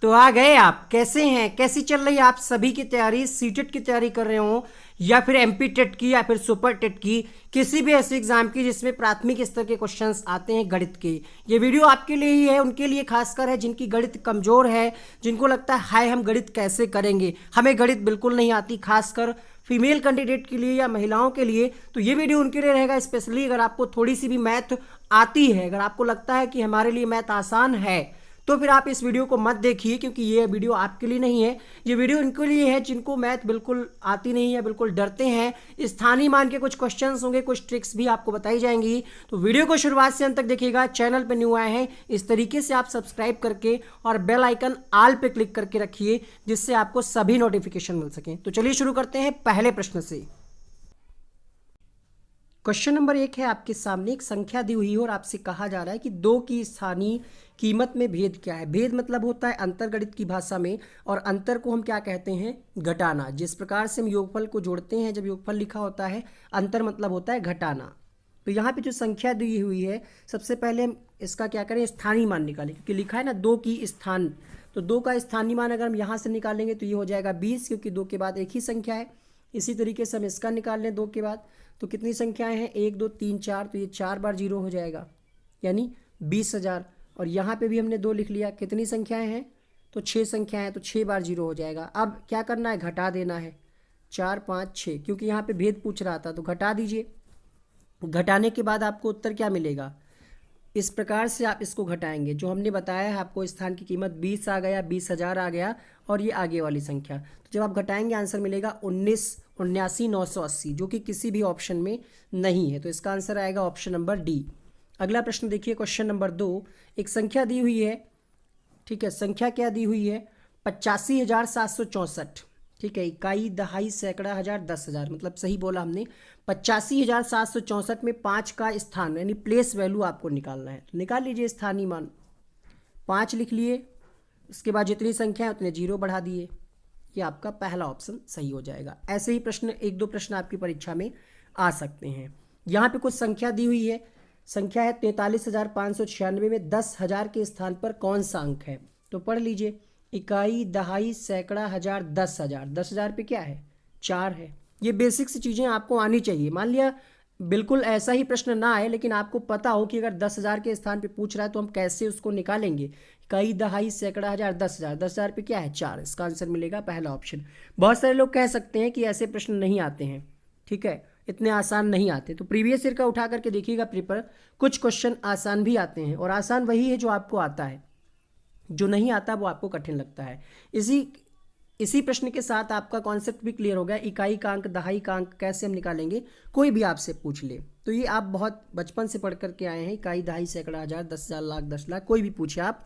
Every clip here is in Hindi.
तो आ गए आप। कैसे हैं, कैसी चल रही है आप सभी की तैयारी? सीटेट की तैयारी कर रहे हो या फिर एमपी टेट की या फिर सुपर टेट की, किसी भी ऐसे एग्जाम की जिसमें प्राथमिक स्तर के क्वेश्चंस आते हैं गणित के। ये वीडियो आपके लिए ही है, उनके लिए खासकर है जिनकी गणित कमजोर है, जिनको लगता है हाय हम गणित कैसे करेंगे, हमें गणित बिल्कुल नहीं आती, खासकर फीमेल कैंडिडेट के लिए या महिलाओं के लिए। तो ये वीडियो उनके लिए रहेगा स्पेशली। अगर आपको थोड़ी सी भी मैथ आती है, अगर आपको लगता है कि हमारे लिए मैथ आसान है, तो फिर आप इस वीडियो को मत देखिए, क्योंकि ये वीडियो आपके लिए नहीं है। ये वीडियो इनके लिए है जिनको मैथ बिल्कुल आती नहीं है, बिल्कुल डरते हैं। स्थानीय मान के कुछ क्वेश्चंस होंगे, कुछ ट्रिक्स भी आपको बताई जाएंगी। तो वीडियो को शुरुआत से अंत तक देखिएगा। चैनल पे न्यू आए हैं, इस तरीके से आप सब्सक्राइब करके और बेल आइकन ऑल पे क्लिक करके रखिए, जिससे आपको सभी नोटिफिकेशन मिल सकें। तो चलिए शुरू करते हैं पहले प्रश्न से। क्वेश्चन नंबर 1 है आपके सामने। एक संख्या दी हुई है और आपसे कहा जा रहा है कि दो की स्थानीय कीमत में भेद क्या है। भेद मतलब होता है अंतर गणित की भाषा में, और अंतर को हम क्या कहते हैं? घटाना। जिस प्रकार से हम योगफल को जोड़ते हैं, जब योगफल लिखा होता है, अंतर मतलब होता है घटाना। तो यहाँ पे जो संख्या दी हुई है, सबसे पहले हम इसका क्या करें? स्थानीय मान निकालें, क्योंकि लिखा है ना दो की स्थान। तो दो का स्थानीय मान अगर हम यहाँ से निकालेंगे तो ये हो जाएगा 20, क्योंकि दो के बाद एक ही संख्या है। इसी तरीके से हम इसका निकाल लें दो के बाद, तो कितनी संख्याएं हैं? 1 2 3 4, तो ये 4 बार जीरो हो जाएगा, यानी 20,000। और यहाँ पे भी हमने दो लिख लिया। कितनी संख्याएं हैं? तो 6 संख्याएं हैं, तो 6 बार जीरो हो जाएगा। अब क्या करना है? घटा देना है। 4 5 6, क्योंकि यहाँ पे भेद पूछ रहा था, तो घटा दीजिए। घटाने के बाद आपको उत्तर क्या मिलेगा? इस प्रकार से आप इसको घटाएंगे। जो हमने बताया है आपको, स्थान की कीमत 20 आ गया, 20,000 आ गया, और ये आगे वाली संख्या। तो जब आप घटाएंगे आंसर मिलेगा 19,89,980, जो कि किसी भी ऑप्शन में नहीं है। तो इसका आंसर आएगा ऑप्शन नंबर डी। अगला प्रश्न देखिए, क्वेश्चन नंबर 2। एक संख्या दी हुई है, ठीक है। संख्या क्या दी हुई है? 85,764। ठीक है, इकाई दहाई सैकड़ा हजार 10,000, मतलब सही बोला हमने। 85,764 में 5 का स्थान यानी प्लेस वैल्यू आपको निकालना है। तो निकाल लीजिए स्थानीय मान। 5 लिख लिए, उसके बाद जितनी संख्या है उतने जीरो बढ़ा दिए। ये आपका पहला ऑप्शन सही हो जाएगा। ऐसे ही प्रश्न, एक दो प्रश्न आपकी परीक्षा में आ सकते हैं। यहाँ पे कुछ संख्या दी हुई है। संख्या है 43,596 में 10,000 के स्थान पर कौन सा अंक है? तो पढ़ लीजिए। इकाई दहाई सैकड़ा हजार 10,000। 10,000 पे क्या है? 4 है। ये बेसिक सी चीज़ें आपको आनी चाहिए। मान लिया बिल्कुल ऐसा ही प्रश्न ना आए, लेकिन आपको पता हो कि अगर 10,000 के स्थान पे पूछ रहा है तो हम कैसे उसको निकालेंगे। कई दहाई सैकड़ा हजार 10,000। 10,000 पे क्या है? 4। इसका आंसर मिलेगा पहला ऑप्शन। बहुत सारे लोग कह सकते हैं कि ऐसे प्रश्न नहीं आते हैं, ठीक है, इतने आसान नहीं आते। तो प्रीवियस ईयर का उठा करके देखिएगा पेपर, कुछ क्वेश्चन आसान भी आते हैं, और आसान वही है जो आपको आता है, जो नहीं आता वो आपको कठिन लगता है। इसी प्रश्न के साथ आपका कॉन्सेप्ट भी क्लियर हो गया। इकाई का अंक, दहाई का अंक कैसे हम निकालेंगे, कोई भी आपसे पूछ ले तो ये आप बहुत बचपन से पढ़ करके आए हैं। इकाई दहाई सैकड़ा हजार 10,000 लाख 10 लाख, कोई भी पूछे आप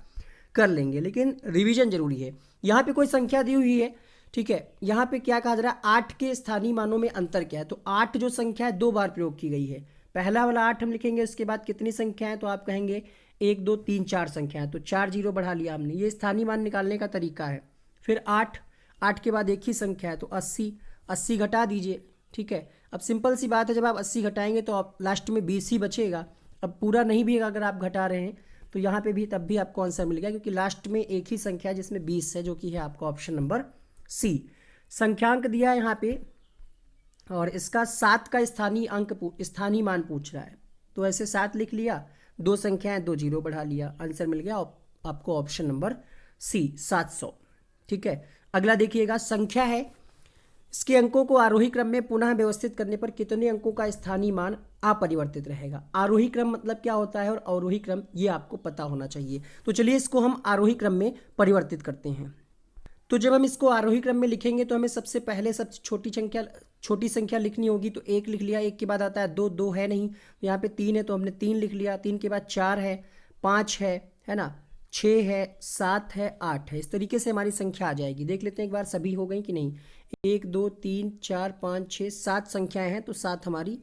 कर लेंगे, लेकिन रिवीजन जरूरी है। यहाँ पे कोई संख्या दी हुई है, ठीक है। यहाँ पे क्या कहा जा रहा है? 8 के स्थानीय मानों में अंतर क्या है? तो 8 जो संख्या है 2 बार प्रयोग की गई है। पहला वाला 8 हम लिखेंगे, उसके बाद कितनी संख्या है? तो आप कहेंगे 1 2 3 4 संख्या है, तो 4 जीरो बढ़ा लिया हमने। ये स्थानीय मान निकालने का तरीका है। फिर 8 के बाद एक ही संख्या है, तो 80 घटा दीजिए, ठीक है। अब सिंपल सी बात है, जब आप 80 घटाएंगे तो आप लास्ट में 20 ही बचेगा। अब पूरा नहीं भी अगर आप घटा रहे हैं तो यहाँ पे भी तब भी आपको आंसर मिलेगा, क्योंकि लास्ट में एक ही संख्या है जिसमें 20 है, जो कि है आपका ऑप्शन नंबर सी। संख्यांक दिया है यहाँ पे, और इसका 7 का स्थानीय मान पूछ रहा है, तो ऐसे 7 लिख लिया, दो संख्याएं, 2 जीरो बढ़ा लिया, आंसर मिल गया आपको ऑप्शन नंबर सी 700। ठीक है, अगला देखिएगा। संख्या है, इसके अंकों को आरोही क्रम में पुनः व्यवस्थित करने पर कितने अंकों का स्थानीय मान अपरिवर्तित रहेगा। आरोही क्रम मतलब क्या होता है और अवरोही क्रम, ये आपको पता होना चाहिए। तो चलिए इसको हम आरोही क्रम में परिवर्तित करते हैं। तो जब हम इसको आरोही क्रम में लिखेंगे तो हमें सबसे पहले सबसे छोटी संख्या लिखनी होगी। तो 1 लिख लिया, 1 के बाद आता है 2, 2 है नहीं, यहाँ पे 3 है तो हमने 3 लिख लिया। 3 के बाद 4 है, 5 है ना, 6 है, 7 है, 8 है। इस तरीके से हमारी संख्या आ जाएगी। देख लेते हैं एक बार सभी हो गई कि नहीं। 1 2 3 4 5 6 7 संख्याएं हैं, तो 7 हमारी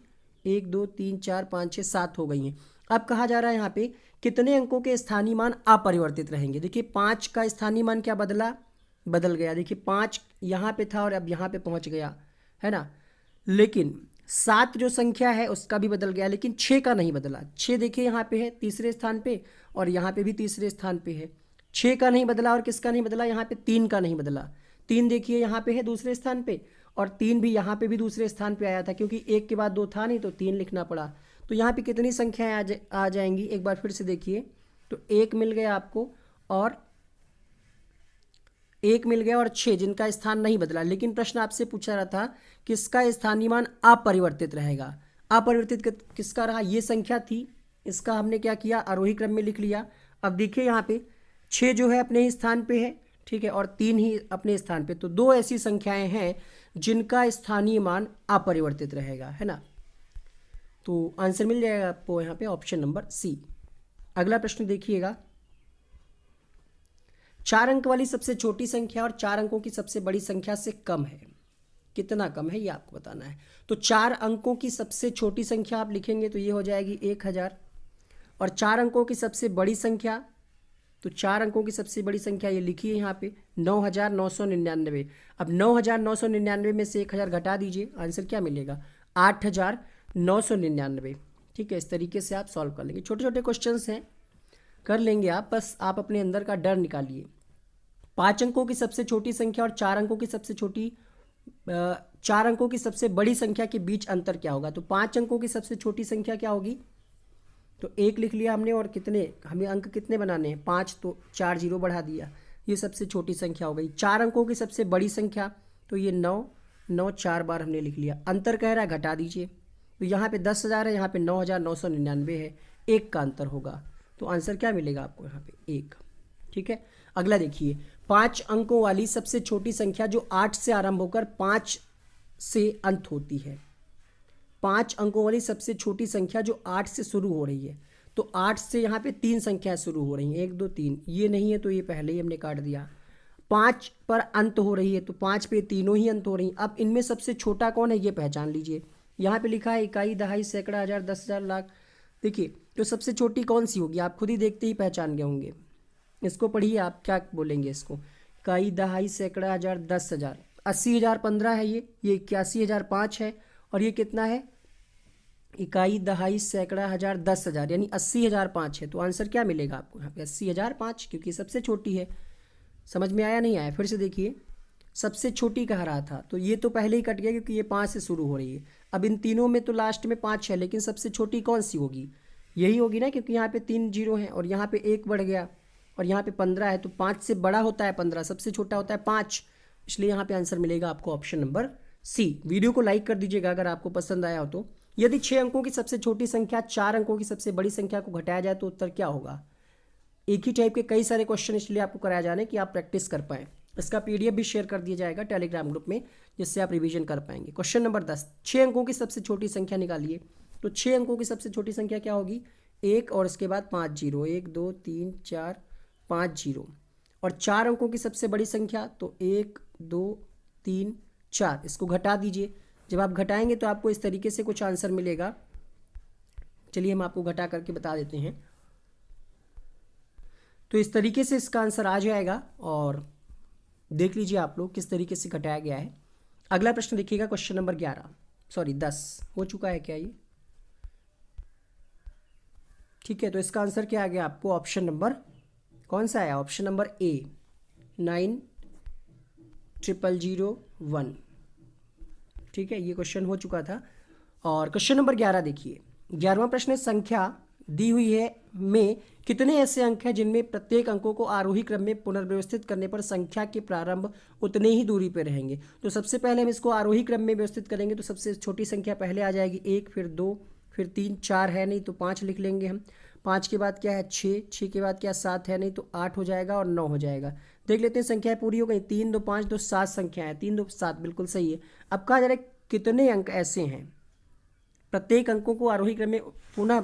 1 2 3 4 5 6 7 हो गई हैं। अब कहा जा रहा है यहाँ पे कितने अंकों के स्थानीय मान अपरिवर्तित रहेंगे। देखिए 5 का स्थानीय मान क्या बदल गया। देखिए 5 यहाँ पे था और अब यहाँ पे पहुँच गया, है ना। लेकिन 7 जो संख्या है उसका भी बदल गया, लेकिन 6 का नहीं बदला। 6 देखिए यहाँ पे है तीसरे स्थान पे, और यहाँ पे भी तीसरे स्थान पे है। 6 का नहीं बदला और किसका नहीं बदला, यहाँ पे 3 का नहीं बदला। 3 देखिए यहाँ पे है दूसरे स्थान पे, और 3 भी यहाँ पे भी दूसरे स्थान पे आया था, क्योंकि 1 के बाद 2 था नहीं तो 3 लिखना पड़ा। तो यहाँ पे कितनी संख्याएं आ जाएंगी, एक बार फिर से देखिए। तो 1 मिल गया आपको, और 1 मिल गया, और 6 जिनका स्थान नहीं बदला। लेकिन प्रश्न आपसे पूछा रहा था किसका स्थानीय मान अपरिवर्तित रहेगा। अपरिवर्तित किसका रहा, ये संख्या थी, इसका हमने क्या किया, आरोही क्रम में लिख लिया। अब देखिए यहाँ पे 6 जो है अपने ही स्थान पे है, ठीक है, और 3 ही अपने स्थान पे। तो 2 ऐसी संख्याएं हैं जिनका स्थानीय मान अपरिवर्तित रहेगा, है ना। तो आंसर मिल जाएगा आपको यहाँ पे ऑप्शन नंबर सी। अगला प्रश्न देखिएगा, 4 अंक वाली सबसे छोटी संख्या और 4 अंकों की सबसे बड़ी संख्या से कम है, कितना कम है ये आपको बताना है। तो 4 अंकों की सबसे छोटी संख्या आप लिखेंगे तो ये हो जाएगी 1000, और 4 अंकों की सबसे बड़ी संख्या, तो 4 अंकों की सबसे बड़ी संख्या ये लिखिए यहाँ पे 9999। अब 9999 में से 1000 घटा दीजिए, आंसर क्या मिलेगा, 8999। ठीक है, इस तरीके से आप सॉल्व कर लेंगे। छोटे छोटे क्वेश्चंस हैं, कर लेंगे आप, बस आप अपने अंदर का डर निकालिए। 5 अंकों की सबसे छोटी संख्या और 4 अंकों की सबसे छोटी 4 अंकों की सबसे बड़ी संख्या के बीच अंतर क्या होगा। तो 5 अंकों की सबसे छोटी संख्या क्या होगी, तो 1 लिख लिया हमने, और कितने हमें अंक कितने बनाने हैं, 5, तो 4 जीरो बढ़ा दिया, ये सबसे छोटी संख्या हो गई। 4 अंकों की सबसे बड़ी संख्या, तो ये 9, 9 4 बार हमने लिख लिया। अंतर कह रहा है घटा दीजिए, तो यहाँ पे 10,000 है, यहाँ पे 9,999 है, 1 का अंतर होगा। तो आंसर क्या मिलेगा आपको यहाँ पे 1। ठीक है, अगला देखिए, 5 अंकों वाली सबसे छोटी संख्या जो 8 से आरंभ होकर 5 से अंत होती है। 5 अंकों वाली सबसे छोटी संख्या जो 8 से शुरू हो रही है, तो 8 से यहाँ पे 3 संख्याएं शुरू हो रही हैं, 1 2 3, ये नहीं है तो ये पहले ही हमने काट दिया। 5 पर अंत हो रही है, तो 5 पे तीनों ही अंत हो रही हैं। अब इनमें सबसे छोटा कौन है ये पहचान लीजिए। यहाँ पे लिखा है इकाई, दहाई, सैकड़ा, हजार, 10,000, लाख। देखिए तो सबसे छोटी कौन सी होगी, आप खुद ही देखते ही पहचान गए होंगे। इसको पढ़िए, आप क्या बोलेंगे इसको, इकाई, दहाई, सैकड़ा, हजार, 10,000। 80,000 15 है, ये 81,000 5 है, और ये कितना है, इकाई, दहाई, सैकड़ा, हजार, 10,000, यानी 80,000 5 है। तो आंसर क्या मिलेगा आपको यहाँ पे 80,000 5, क्योंकि सबसे छोटी है। समझ में आया नहीं आया, फिर से देखिए, सबसे छोटी कह रहा था तो ये तो पहले ही कट गया क्योंकि ये 5 से शुरू हो रही है। अब इन तीनों में तो लास्ट में 5 है, लेकिन सबसे छोटी कौन सी होगी, यही होगी ना, क्योंकि यहाँ पे 3 जीरो हैं और यहाँ पे 1 बढ़ गया और यहाँ पे 15 है, तो 5 से बड़ा होता है 15, सबसे छोटा होता है 5, इसलिए यहाँ पे आंसर मिलेगा आपको ऑप्शन नंबर सी। वीडियो को लाइक कर दीजिएगा अगर आपको पसंद आया हो तो। यदि 6 अंकों की सबसे छोटी संख्या 4 अंकों की सबसे बड़ी संख्या को घटाया जाए तो उत्तर क्या होगा। एक ही टाइप के कई सारे क्वेश्चन इसलिए आपको कराया जा रहा है कि आप प्रैक्टिस कर पाएँ। इसका पीडीएफ भी शेयर कर दिया जाएगा टेलीग्राम ग्रुप में, जिससे आप रिवीजन कर पाएंगे। क्वेश्चन नंबर 10, 6 अंकों की सबसे छोटी संख्या निकालिए। तो 6 अंकों की सबसे छोटी संख्या क्या होगी, 1 और इसके बाद 5 जीरो, 1 2 3 4 5 जीरो। और 4 अंकों की सबसे बड़ी संख्या, तो 1 2 3 4, इसको घटा दीजिए। जब आप घटाएंगे तो आपको इस तरीके से कुछ आंसर मिलेगा। चलिए हम आपको घटा करके बता देते हैं। तो इस तरीके से इसका आंसर आ जाएगा, और देख लीजिए आप लोग किस तरीके से घटाया गया है। अगला प्रश्न देखिएगा, क्वेश्चन नंबर 10 हो चुका है क्या ये, ठीक है। तो इसका आंसर क्या आ गया आपको, ऑप्शन नंबर कौन सा आया, ऑप्शन नंबर ए, 90001। ठीक है, ये क्वेश्चन हो चुका था। और क्वेश्चन नंबर 11 देखिए, 11वां प्रश्न है, संख्या दी हुई है में कितने ऐसे अंक हैं जिनमें प्रत्येक अंकों को आरोही क्रम में पुनर्व्यवस्थित करने पर संख्या के प्रारंभ उतने ही दूरी पर रहेंगे। तो सबसे पहले हम इसको आरोही क्रम में व्यवस्थित करेंगे, तो सबसे छोटी संख्या पहले आ जाएगी 1, फिर 2, फिर 3, 4 है नहीं तो 5 लिख लेंगे हम। 5 के बाद क्या है 6, 6 के बाद क्या 7 है नहीं तो 8 हो जाएगा और 9 हो जाएगा। देख लेते हैं संख्याएं पूरी हो गई, 3 2 5 2 7 संख्या है, 3 2 7 बिल्कुल सही है। अब कहा जा रहा है कितने अंक ऐसे हैं प्रत्येक अंकों को आरोही क्रम में पुनः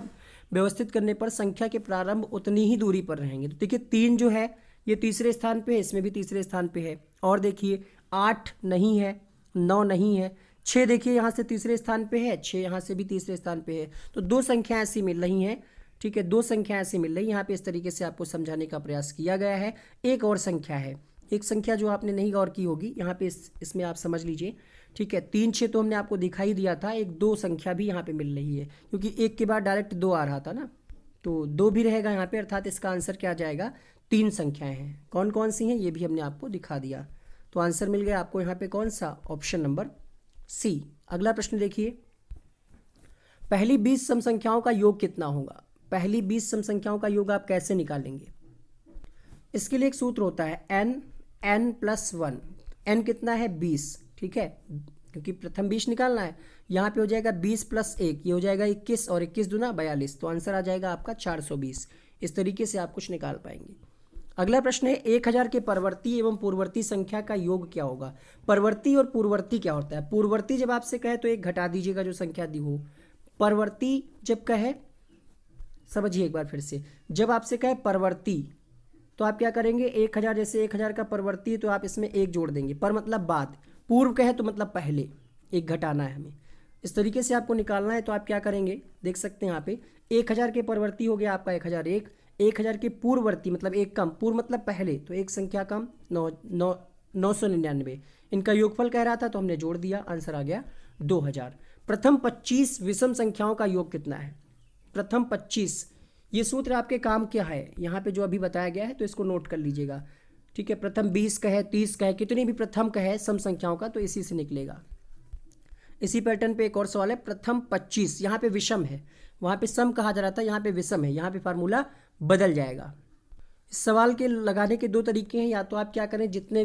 व्यवस्थित करने पर संख्या के प्रारंभ उतनी ही दूरी पर रहेंगे। तो देखिए 3 जो है ये तीसरे स्थान पे है, इसमें भी तीसरे स्थान पे है। और देखिए 8 नहीं है, 9 नहीं है, 6 देखिए यहाँ से तीसरे स्थान पे है, 6 यहाँ से भी तीसरे स्थान पे है। तो 2 संख्याएं ऐसी मिल रही हैं, ठीक है, 2 संख्याएं ऐसी मिल रही हैं। यहाँ पे इस तरीके से आपको समझाने का प्रयास किया गया है। एक और संख्या है, एक संख्या जो आपने नहीं गौर की होगी, यहाँ पे इसमें आप समझ लीजिए, ठीक है। 3 6 तो हमने आपको दिखाई दिया था, एक 2 संख्या भी यहाँ पे मिल रही है, क्योंकि 1 के बाद डायरेक्ट 2 आ रहा था ना, तो 2 भी रहेगा यहाँ पे, अर्थात इसका आंसर क्या आ जाएगा 3 संख्याएं हैं। कौन कौन सी हैं ये भी हमने आपको दिखा दिया। तो आंसर मिल गया आपको यहाँ पे कौन सा, ऑप्शन नंबर सी। अगला प्रश्न देखिए, पहली 20 सम संख्याओं का योग कितना होगा। पहली 20 सम संख्याओं का योग आप कैसे निकालेंगे। इसके लिए एक सूत्र होता है n+1। n कितना है 20, ठीक है, क्योंकि प्रथम 20 निकालना है। यहाँ पे हो जाएगा 20 + 1, ये हो जाएगा 21 और 21 दूना 42, तो आंसर आ जाएगा आपका 420। इस तरीके से आप कुछ निकाल पाएंगे। अगला प्रश्न है 1000 के परवर्ती एवं पूर्ववर्ती संख्या का योग क्या होगा। परवर्ती और पूर्ववर्ती क्या होता है। पूर्ववर्ती जब आपसे कहे तो एक घटा दीजिएगा जो संख्या दी हो। परवर्ती जब कहे, समझिए एक बार फिर से, जब आपसे कहे परवर्ती तो आप क्या करेंगे, 1000 जैसे 1000 का परवर्ती तो आप इसमें एक जोड़ देंगे, पर मतलब बाद। पूर्व कहे तो मतलब पहले, एक घटाना है हमें। इस तरीके से आपको निकालना है। तो आप क्या करेंगे, देख सकते हैं यहाँ पे 1000 के परवर्ती हो गया आपका 1001। 1000 के पूर्ववर्ती मतलब एक कम, पूर्व मतलब पहले, तो एक संख्या कम 999। इनका योगफल कह रहा था तो हमने जोड़ दिया, आंसर आ गया 2000। प्रथम 25 विषम संख्याओं का योग कितना है। प्रथम 25, ये सूत्र आपके काम क्या है यहाँ पे जो अभी बताया गया है, तो इसको नोट कर लीजिएगा, ठीक है। प्रथम 20 का है, 30 का है, कितनी भी प्रथम का है सम संख्याओं का, तो इसी से निकलेगा। इसी पैटर्न पे एक और सवाल है, प्रथम 25, यहाँ पे विषम है, वहाँ पे सम कहा जा रहा था, यहाँ पे विषम है, यहाँ पे फार्मूला बदल जाएगा। इस सवाल के लगाने के 2 तरीके हैं। या तो आप क्या करें, जितने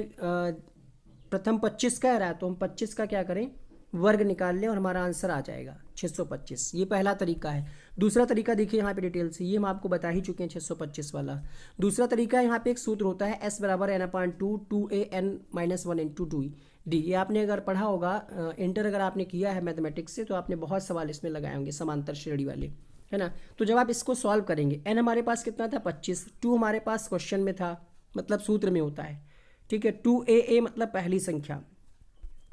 प्रथम 25 कह रहा है तो हम 25 का क्या करें, वर्ग निकाल लें और हमारा आंसर आ जाएगा 625। ये पहला तरीका है। दूसरा तरीका देखिए यहाँ पे डिटेल से, ये हम आपको बता ही चुके हैं 625 वाला। दूसरा तरीका यहाँ पे एक सूत्र होता है S = n/2 2an-1 × 2d। ये आपने अगर पढ़ा होगा, इंटर अगर आपने किया है मैथमेटिक्स से, तो आपने बहुत सवाल इसमें लगाए होंगे समांतर श्रेणी वाले, है ना। तो जब आप इसको सॉल्व करेंगे, n हमारे पास कितना था 25, 2 हमारे पास क्वेश्चन में था, मतलब सूत्र में होता है, ठीक है। 2a मतलब पहली संख्या,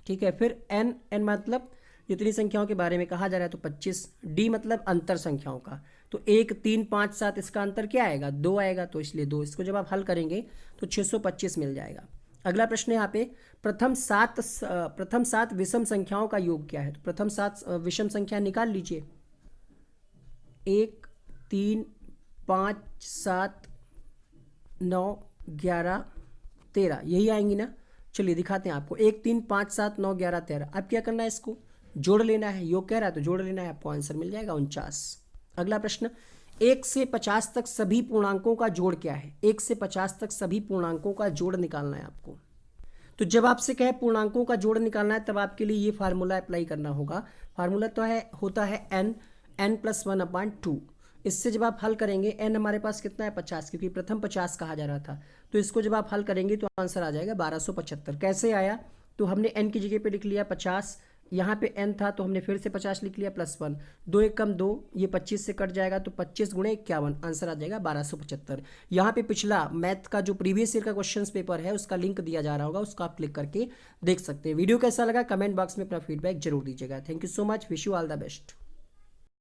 ठीक है। फिर n मतलब जितनी संख्याओं के बारे में कहा जा रहा है तो 25, d मतलब अंतर संख्याओं का, तो 1 3 5 7 इसका अंतर क्या आएगा 2 आएगा, तो इसलिए 2। इसको जब आप हल करेंगे तो 625 मिल जाएगा। अगला प्रश्न है यहाँ पे, प्रथम 7 विषम संख्याओं का योग क्या है। तो प्रथम 7 विषम संख्या निकाल लीजिए, 1 3 5 7 9 11 13, यही आएंगी ना। चलिए दिखाते हैं आपको, 1 3 5 7 9 11 13। अब क्या करना है, इसको जोड़ लेना है, योग कह रहा है तो जोड़ लेना है, आपको आंसर मिल जाएगा 49। अगला प्रश्न, 1 से 50 तक सभी पूर्णांकों का जोड़ क्या है। 1 से 50 तक सभी पूर्णांकों का जोड़ निकालना है आपको। तो जब आपसे कहे पूर्णांकों का जोड़ निकालना है, तब आपके लिए ये फार्मूला अप्लाई करना होगा। फार्मूला तो होता है n+1/2। इससे जब आप हल करेंगे, n हमारे पास कितना है 50, क्योंकि प्रथम 50 कहा जा रहा था, तो इसको जब आप हल करेंगे तो आंसर आ जाएगा 1275। कैसे आया, तो हमने n की जगह पे लिख लिया 50, यहाँ पे n था तो हमने फिर से 50 लिख लिया +1, 2 1 कम 2, ये 25 से कट जाएगा तो 25 × 51, आंसर आ जाएगा 1275। यहाँ पे पिछला मैथ का जो प्रीवियस ईयर का क्वेश्चंस पेपर है उसका लिंक दिया जा रहा होगा, उसको आप क्लिक करके देख सकते हैं। वीडियो कैसा लगा कमेंट बॉक्स में अपना फीडबैक जरूर दीजिएगा। Thank you so much, wish you all the best.